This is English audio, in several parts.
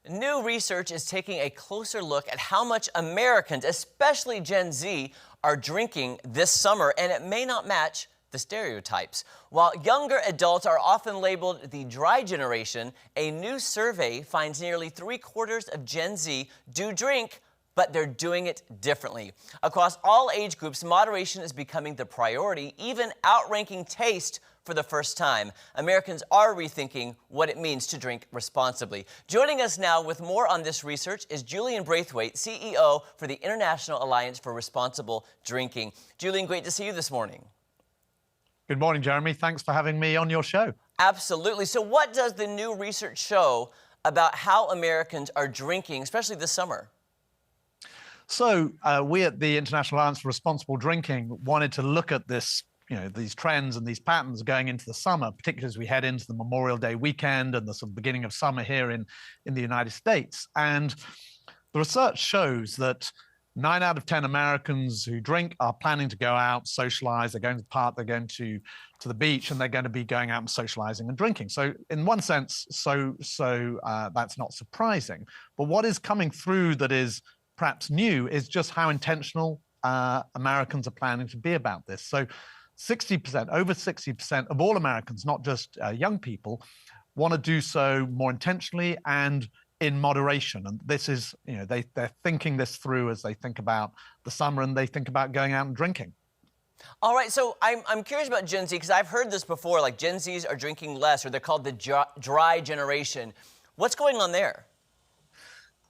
New research is taking a closer look at how much Americans, especially Gen Z, are drinking this summer, and it may not match the stereotypes. While younger adults are often labeled the dry generation, a new survey finds nearly 3/4 of Gen Z do drink, but they're doing it differently. Across all age groups, moderation is becoming the priority, even outranking taste for the first time. Americans are rethinking what it means to drink responsibly. Joining us now with more on this research is Julian Braithwaite, CEO for the International Alliance for Responsible Drinking. Julian, great to see you this morning. Good morning, Jeremy. Thanks for having me on your show. Absolutely. So what does the new research show about how Americans are drinking, especially this summer? So we at the International Alliance for Responsible Drinking wanted to look at this, these trends and these patterns going into the summer, particularly as we head into the Memorial Day weekend and the sort of beginning of summer here in the United States. And the research shows that 9 out of 10 Americans who drink are planning to go out, socialize. They're going to the park, they're going to the beach, and they're going to be going out and socializing and drinking. So in one sense, that's not surprising. But what is coming through that is perhaps new is just how intentional Americans are planning to be about this. So 60%, over 60% of all Americans, not just young people, want to do so more intentionally and in moderation. And this is, they're thinking this through as they think about the summer and they think about going out and drinking. All right, so I'm curious about Gen Z because I've heard this before, like Gen Zs are drinking less, or they're called the dry generation. What's going on there?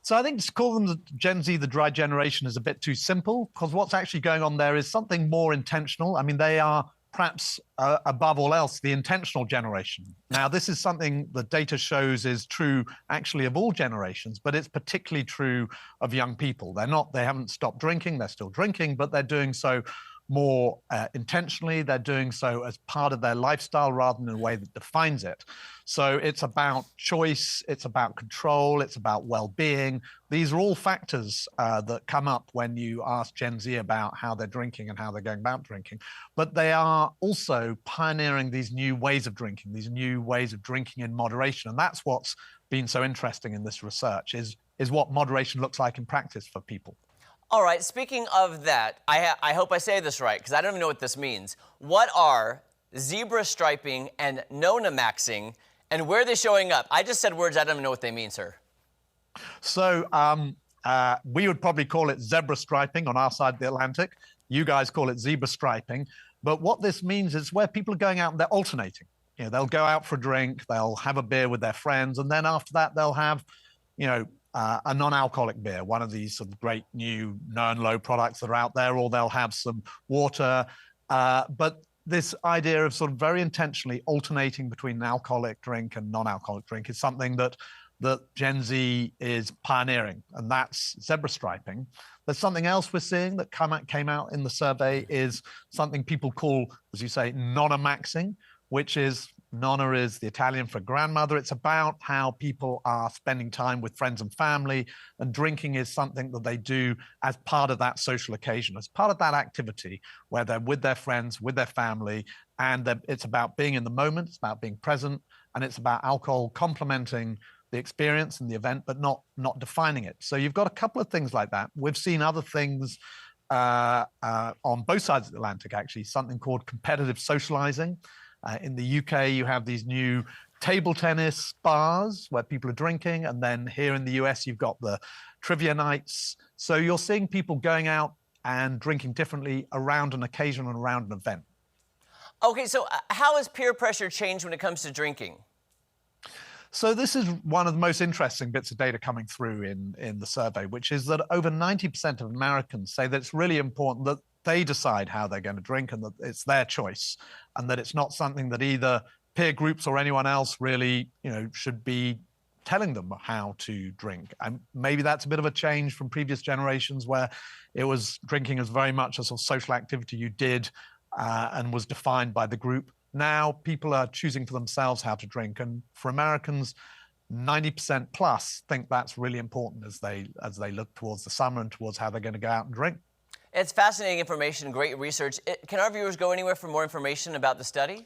So I think to call them the Gen Z, the dry generation, is a bit too simple, because what's actually going on there is something more intentional. I mean, they are perhaps above all else the intentional generation. Now, this is something the data shows is true actually of all generations, but it's particularly true of young people. They haven't stopped drinking, they're still drinking, but they're doing so more intentionally. They're doing so as part of their lifestyle rather than in a way that defines it. So it's about choice, it's about control, it's about well-being. These are all factors that come up when you ask Gen Z about how they're drinking and how they're going about drinking. But they are also pioneering these new ways of drinking, these new ways of drinking in moderation. And that's what's been so interesting in this research, is what moderation looks like in practice for people. All right, speaking of that, I hope I say this right, because I don't even know what this means. What are zebra striping and Nona maxing, and where are they showing up? I just said words, I don't even know what they mean, sir. So we would probably call it zebra striping on our side of the Atlantic. You guys call it zebra striping. But what this means is where people are going out and they're alternating. They'll go out for a drink, they'll have a beer with their friends, and then after that they'll have, a non-alcoholic beer, one of these sort of great new no and low products that are out there, or they'll have some water. But this idea of sort of very intentionally alternating between an alcoholic drink and non-alcoholic drink is something that Gen Z is pioneering, and that's zebra striping. There's something else we're seeing that came out in the survey, is something people call, as you say, nonna maxing, which is, nonna is the Italian for grandmother. It's about how people are spending time with friends and family, and drinking is something that they do as part of that social occasion, as part of that activity where they're with their friends, with their family, and it's about being in the moment, it's about being present, and it's about alcohol complementing the experience and the event, but not defining it. So you've got a couple of things like that. We've seen other things on both sides of the Atlantic, actually, something called competitive socializing. In the UK, you have these new table tennis bars where people are drinking. And then here in the US, you've got the trivia nights. So you're seeing people going out and drinking differently around an occasion and around an event. Okay, so how has peer pressure changed when it comes to drinking? So this is one of the most interesting bits of data coming through in the survey, which is that over 90% of Americans say that it's really important that they decide how they're going to drink and that it's their choice, and that it's not something that either peer groups or anyone else really, should be telling them how to drink. And maybe that's a bit of a change from previous generations where it was drinking as very much a sort of social activity you did and was defined by the group. Now people are choosing for themselves how to drink. And for Americans, 90% plus think that's really important as they look towards the summer and towards how they're going to go out and drink. It's fascinating information, great research. Can our viewers go anywhere for more information about the study?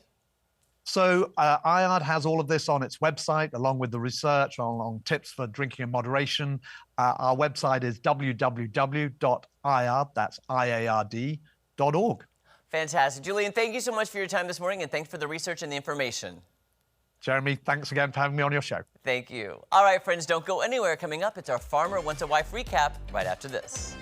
So IARD has all of this on its website, along with the research on tips for drinking in moderation. Our website is www.iard, that's IARD.org. Fantastic. Julian, thank you so much for your time this morning, and thanks for the research and the information. Jeremy, thanks again for having me on your show. Thank you. All right, friends, don't go anywhere. Coming up, it's our Farmer Wants a Wife recap right after this.